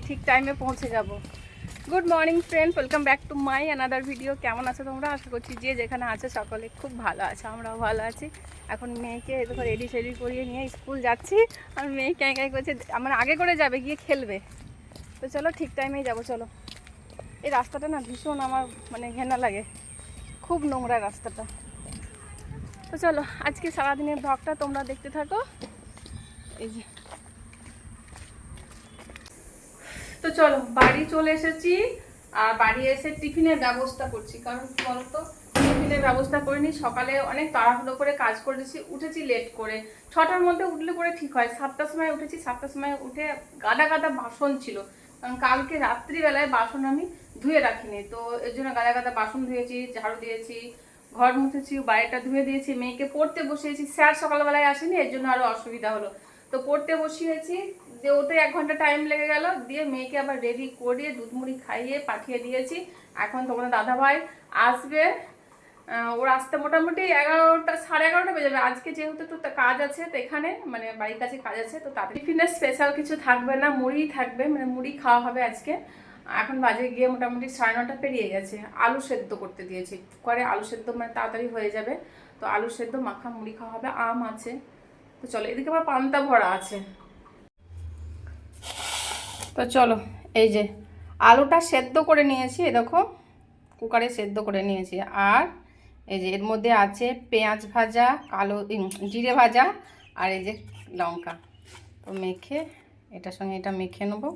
ঠিক টাইমে পৌঁছে যাব। Good morning friends, welcome back to my another video. কেমন আছো তোমরা? আশা করছি যে যেখানে আছে সকলে খুব ভালো আছে, আমরাও ভালো আছি। এখন মেয়েকে এরকম রেডি সেডি করিয়ে নিয়ে স্কুল যাচ্ছি। আর মেয়ে ক্যাঁ ক্যাঁ করছে, আমার আগে করে যাবে, গিয়ে খেলবে। তো চলো ঠিক টাইমেই যাবো। চলো, এই রাস্তাটা না ভীষণ আমার মানে ঘেন্না লাগে, খুব নোংরা রাস্তাটা। তো চলো আজকে সারাদিনের ব্লগটা তোমরা দেখতে থাকো। এই যে তো চলো বাড়ি চলে এসেছি, আর বাড়ি এসে টিফিনের ব্যবস্থা করছি। কারণ কি বলতো, টিফিনের ব্যবস্থা করিনি। সকালে অনেক তাড়াহুড়ো করে কাজ করেছি, উঠেছি লেট করে। 6টার মধ্যে উঠলে করে ঠিক হয়। 7টার সময় উঠেছি, 7টার সময় উঠে গাদা গাদা বাসন ছিল। কারণ কালকে রাত্রিবেলায় বাসন আমি ধুয়ে রাখিনি, তো এর জন্য গাদা গাদা বাসন ধুয়েছি, ঝাড়ু দিয়েছি, ঘর মুছেছি, বাড়িটা ধুয়ে দিয়েছি, মেয়েকে পড়তে বসিয়েছি। স্যার সকালবেলায় আসেনি, এর জন্য আরো অসুবিধা হলো। তো পড়তে বসিয়েছি, দিয়ে ওতে 1 ঘন্টা টাইম লেগে গেল। দিয়ে মেয়েকে আবার রেডি করিয়ে দুধ মুড়ি খাইয়ে পাঠিয়ে দিয়েছি। এখন তোমাদের দাদাভাই আসবে, ওর আসতে মোটামুটি 11টা, 11:30 বেজে যাবে। আজকে যেহেতু একটু কাজ আছে, তো এখানে মানে বাড়ির কাছে কাজ আছে, তো তাদের টিফিনের স্পেশাল কিছু থাকবে না, মুড়ি থাকবে, মানে মুড়ি খাওয়া হবে আজকে। এখন বাজে গিয়ে মোটামুটি 9:30 পেরিয়ে গেছে। আলু সেদ্ধ করতে দিয়েছি কুকারে, আলু সেদ্ধ মানে তাড়াতাড়ি হয়ে যাবে। তো আলু সেদ্ধ মাখা মুড়ি খাওয়া হবে, আম আছে। তো চলো, এদিকে আবার পান্তা ভরা আছে। তো চলো, এই যে আলুটা সেদ্ধ করে নিয়েছি, দেখো কুকারে সেদ্ধ করে নিয়েছি। আর এই যে এর মধ্যে আছে পেঁয়াজ ভাজা, কালো জিরে ভাজা, আর এই যে লঙ্কা। তো মেখে এটার সঙ্গে এটা মেখে নেবো।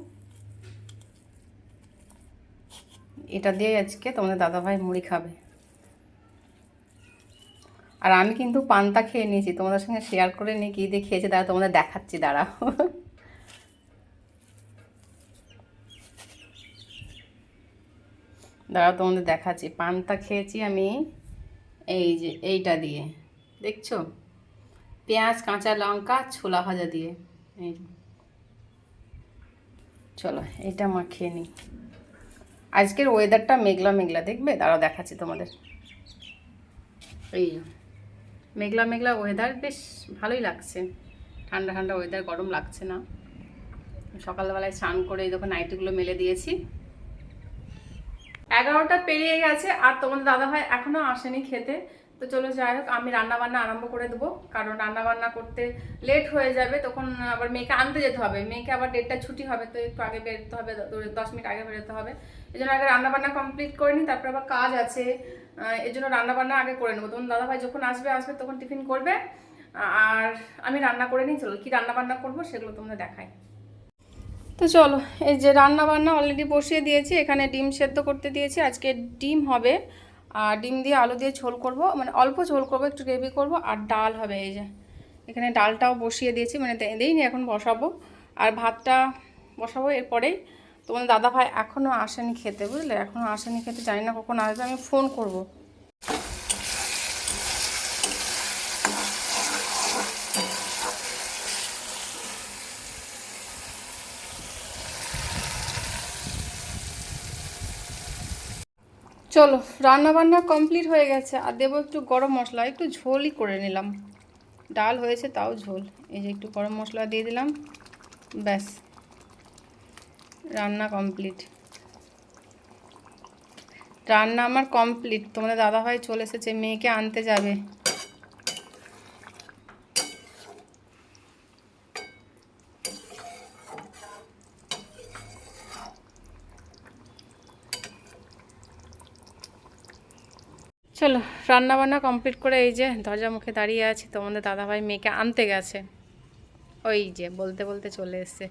এটা দিয়ে আজকে তোমাদের দাদাভাই মুড়ি খাবে। আর আমি কিন্তু পান্তা খেয়ে নিয়েছি, তোমাদের সঙ্গে শেয়ার করে নিয়ে কী দিয়ে খেয়েছি তারা তোমাদের দেখাচ্ছি, দাঁড়াও। দাঁড়াও তোমাদের দেখাচ্ছি। পান্তা খেয়েছি আমি এই যে এইটা দিয়ে, দেখছো, পেঁয়াজ, কাঁচা লঙ্কা, ছোলা ভাজা দিয়ে। এই চলো এটা মাখিয়ে নিই। আজকের ওয়েদারটা মেঘলা মেঘলা, দেখবে, দাঁড়াও দেখাচ্ছি তোমাদের। এই মেঘলা মেঘলা ওয়েদার, বেশ ভালোই লাগছে, ঠান্ডা ঠান্ডা ওয়েদার, গরম লাগছে না। সকালবেলায় স্নান করে এই দেখো নাইটিগুলো মেলে দিয়েছি। 11টা পেরিয়ে গেছে, আর তোমাদের দাদাভাই এখনো আসেনি খেতে। তো চলো যাই হোক, আমি রান্না বান্না আরম্ভ করে দেবো। কারণ রান্না বান্না করতে লেট হয়ে যাবে, তখন আবার মেয়েকে আনতে যেতে হবে। মেয়েকে আবার 1:30টায় ছুটি হবে, তো একটু আগে বেরোতে হবে, 10 মিনিট আগে বেরোতে হবে। এই জন্য আগে রান্না বান্না কমপ্লিট করে নিই, তারপর আবার কাজ আছে। এই জন্য রান্না বান্না আগে করে নেবো। তখন দাদাভাই যখন আসবে তখন টিফিন করবে, আর আমি রান্না করে নিই। চলো কি রান্না বান্না করবো সেগুলো তোমরা দেখাই। তো চলো, এই যে রান্না বান্না অলরেডি বসিয়ে দিয়েছি। এখানে ডিম সেদ্ধ করতে দিয়েছি, আজকে ডিম হবে। আর ডিম দিয়ে আলু দিয়ে ঝোল করব, মানে অল্প ঝোল করব, একটু গ্রেভি করব। আর ডাল হবে, এই যে এখানে ডালটাও বসিয়ে দিয়েছি, মানে দিইনি, এখন বসাবো। আর ভাতটা বসাবো এরপরেই। তোমাদের দাদাভাই এখনও আসেনি খেতে, বুঝলে, এখনও আসেনি খেতে, জানি না কখন আসবে, আমি ফোন করব। চলো রান্না বান্না কমপ্লিট হয়ে গেছে, আর দেবো একটু গরম মশলা, একটু ঝোলই করে নিলাম। ডাল হয়েছে তাও ঝোল, এই যে একটু গরম মশলা দিয়ে দিলাম, ব্যাস রান্না কমপ্লিট। রান্না আমার কমপ্লিট। তোমাদের দাদাভাই চলে এসেছে, মেয়েকে আনতে যাবে। চলো রান্না বান্না কমপ্লিট করে এই যে দরজা মুখে দাঁড়িয়ে আছি। তোমাদের দাদাভাই মেয়েকে আনতে গেছে, ওই যে বলতে বলতে চলে এসছে।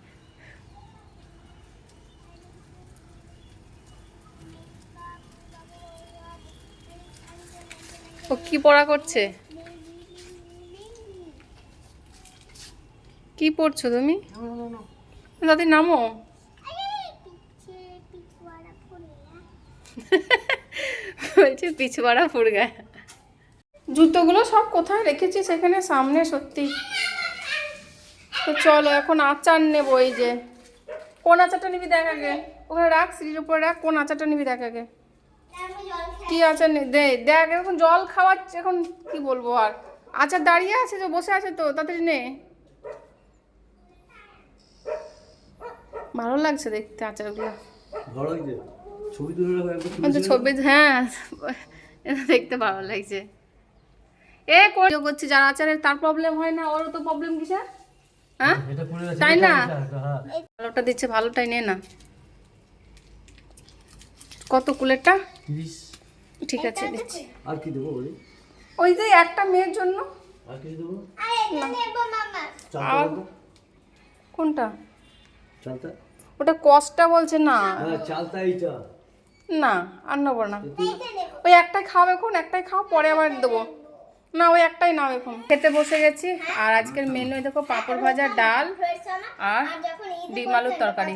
ও কি পড়া করছে? কি পড়ছো তুমি? দাদি নামো। বলছে পিছুয়াড়া ফুরগা। জুতোগুলো সব কোথায় রেখেছি সেখানে সামনে, সত্যি। তো চলো এখন আচার নেবো। এই যে কোন আচারটা নিবি দেখ আগে, ওখানে রাখ, সিঁড়ির উপরে রাখ। কোন আচারটা নিবি দেখ আগে, কি আচার দেখ। এখন জল খাওয়াচ্ছে, এখন কি বলবো আর। আচার দাঁড়িয়ে আছে, যে বসে আছে, তো তাড়াতাড়ি নে। ভালো লাগছে দেখতে আচারগুলো। ভালো লাগছে, ছবি তুলে রাখো একবার। কিন্তু ছবি, হ্যাঁ এটা দেখতে ভালো লাগছে। এ করছি যার আচারের তার প্রবলেম হয় না, ওরও তো প্রবলেম কিসের? হ্যাঁ তাই না? ভালোটা দিচ্ছে, ভালোটাই নে না। কত কুলেরটা? 30। ঠিক আছে দিচ্ছি। আর কি দেবো বলি? ওই যে একটা মেয়ের জন্য। আর কি দেবো? আর কোনটা? চালতা। ওটা কষ্টটা বলছে না। হ্যাঁ চালতা এইটা। না আর নেবো না, ওই একটাই খাও এখন, একটাই খাও, পরে আবার দেবো। না ওই একটাই নাও এখন। খেতে বসে গেছি। আর আজকের মেনু দেখো, পাঁপড় ভাজা, ডাল আর ডিম আলুর তরকারি।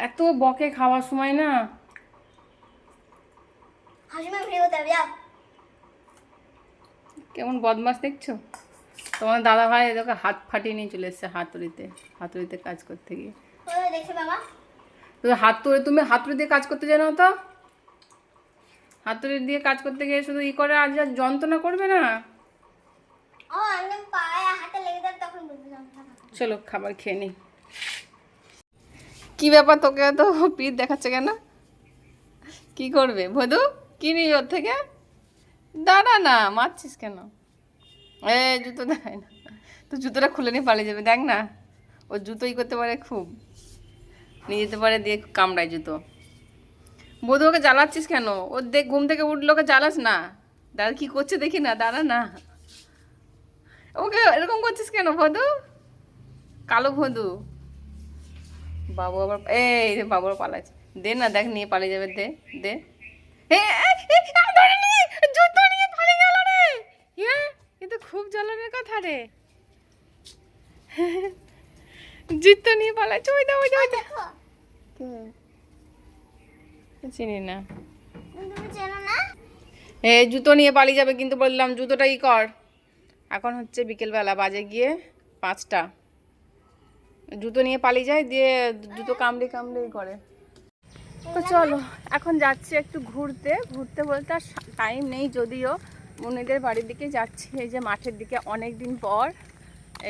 এত বকে খাওয়ার সময় না। কেমন বদমাস দেখছো? তোমার দাদা ভাই দেখো হাত ফাটিয়ে নিয়ে চলে এসছে হাতুড়িতে কাজ করতে গিয়ে। তুমি হাতুড়ি দিয়ে কাজ করতে জানো তো? হাতুড়ি দিয়ে কাজ করতে গিয়ে শুধু ই করে আর যা যন্ত্রণা করবে না। চলো খাবার খেয়ে নি। কি ব্যাপার, তোকে তো পিঠ দেখাচ্ছে কেন? কি করবে ভদু? কি নিবি ওর থেকে? দাঁড়া না, মারছিস কেন? জুতো দেখায় না তো, জুতোটা খুলে নিয়ে পালিয়ে যাবে। দেখ না, ও জুতোই করতে পারে খুব, নিয়ে যেতে পারে, দিয়ে কামড়ায় জুতো। বধু ওকে জ্বালাচ্ছিস কেন? ও দেখ ঘুম থেকে উঠলো, ওকে জ্বালাস না। দাদা কি করছে দেখি না, দাঁড়া না। ওকে এরকম করছিস কেন বধু? কালো বধু। বাবু আবার বাবুর পালাচ্ছে। দে না, দেখ নিয়ে পালিয়ে যাবে। দে দে। জুতো নিয়ে পালিয়ে গেল রে। কিন্তু খুব জ্বালানোর কথা রে। জুতো নিয়ে পালাচ্ছে। ওই দে ওই দে ওই দে। চিনি না। জুতো নিয়ে পালিয়ে যাবে কিন্তু, বললাম জুতোটা ই কর। এখন হচ্ছে বিকেলবেলা, বাজে গিয়ে 5টা। জুতো নিয়ে পালিয়ে যায়, দিয়ে জুতো কামড়ে করে। তো চলো এখন যাচ্ছি একটু ঘুরতে বলতে আর টাইম নেই যদিও, মুনিদের বাড়ির দিকে যাচ্ছি। এই যে মাঠের দিকে অনেক দিন পর।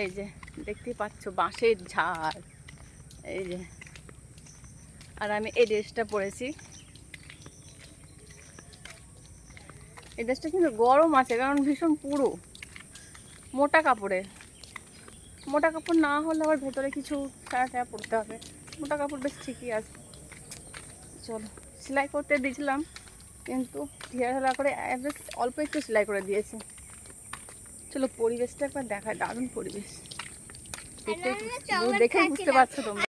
এই যে দেখতেই পাচ্ছ বাঁশের ঝাড়, এই যে। আর আমি এই ড্রেসটা পরেছি। এই ড্রেসটা কিন্তু গরম আছে, কারণ ভীষণ পুরো মোটা কাপড়ের। মোটা কাপড় না হলে আবার ভেতরে কিছু ছায়া পড়তে হবে। মোটা কাপড় বেশ ঠিকই আছে। চলো, সেলাই করতে দিয়েছিলাম কিন্তু ঢেলা করে অল্প একটু সেলাই করে দিয়েছি। চলো পরিবেশটা একবার দেখায়, দারুণ পরিবেশ। দেখে বুঝতে পারছো তোমরা,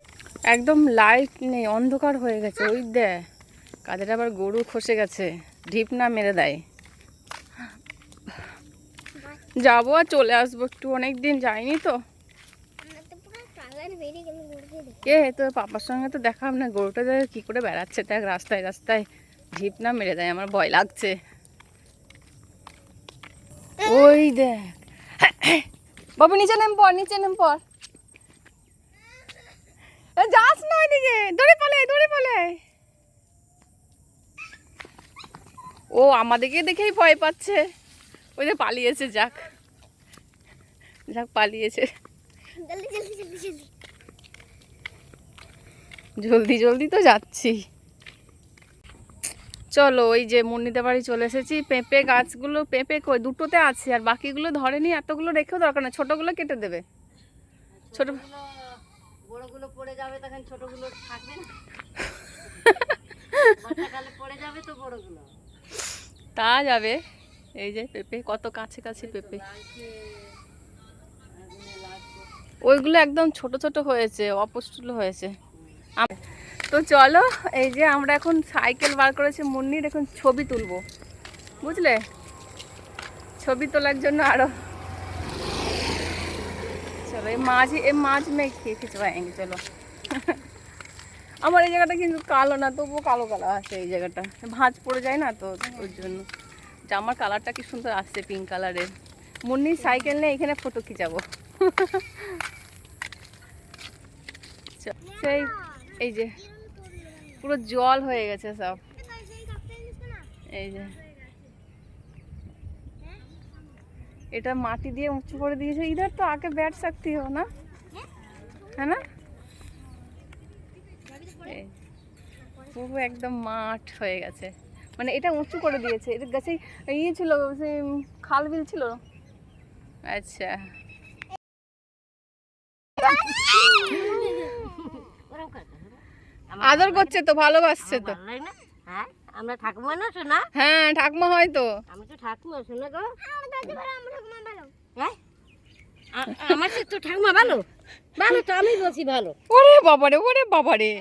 একদম লাইট নেই, অন্ধকার হয়ে গেছে। ওই দেখ কাদের আবার গরু খসে গেছে, ঢিপ না মেরে দেয়। যাবো আর চলে আসবো, একটু অনেক দিন যাইনি তো। তোর পাপার সঙ্গে তো দেখাম না, গরুটা কি করে বেড়াচ্ছে দেখ রাস্তায় রাস্তায়, ঢিপ না মেরে দেয়, আমার ভয় লাগছে। ওই দেখ বাবু, নিচে নেম পর। যাস না ওইদিকে, দৌড়ে পালে। ও আমাদেরকে দেখেই ভয় পাচ্ছে। ওই যে পালিয়েছে, যাক পালিয়েছে। জলদি তো যাচ্ছি। চলো ওই যে মুন্নিদের বাড়ি চলে এসেছি। পেঁপে গাছগুলো, পেঁপে কই দুটোতে আছে, আর বাকিগুলো ধরেনি। এতগুলো রেখেও দরকার না, ছোটগুলো কেটে দেবে। ছোট বড়গুলো পড়ে যাবে, তখন ছোটগুলো থাকবে না। বর্ষাকালে পড়ে যাবে তো বড়গুলো। তা যাবে। এই যে পেঁপে কত কাছে পেঁপে, ওইগুলো একদম ছোট ছোট হয়েছে, অপুষ্ট হয়েছে। তো চলো, এই যে আমরা এখন সাইকেল বার করেছি মুন্নির, এখন ছবি তুলবো, বুঝলে? ছবি তোলার জন্য আরো চলো এই মাছ মেয়ে খেয়ে চলো। আমার এই জায়গাটা কিন্তু কালো না, তবুও কালো আছে এই জায়গাটা, ভাঁজ পড়ে যায় না তো, ওই জন্য। জামার কালারটা কি সুন্দর আসছে, পিঙ্ক কালারের। মুন্নির সাইকেল নিয়ে এখানে ফটো খিচাবো। সেই এই যে পুরো জল হয়ে গেছে সব। এই যে এটা মাটি দিয়ে উঁচু করে দিয়েছে। इधर तो आके बैठ सकती हो ना, है ना? এই, পুরো একদম মাঠ হয়ে গেছে, মানে এটা উঁচু করে দিয়েছে। এর গাছে ইয়ে ছিল, সে খাল বিল ছিল। আচ্ছা, আদর করছে তো, ভালোবাসছে তো। ভালো লাগে না? হ্যাঁ, আমরা ঠাকুমা না শোনা? হ্যাঁ, ঠাকুমা হয় তো। আমি তো ঠাকুমা শোনা গো। হ্যাঁ? আমার তো ঠাকুমা ভালো, ভালো তো আমি বলছি ভালো। ওরে বাবারে, ওরে বাবারে।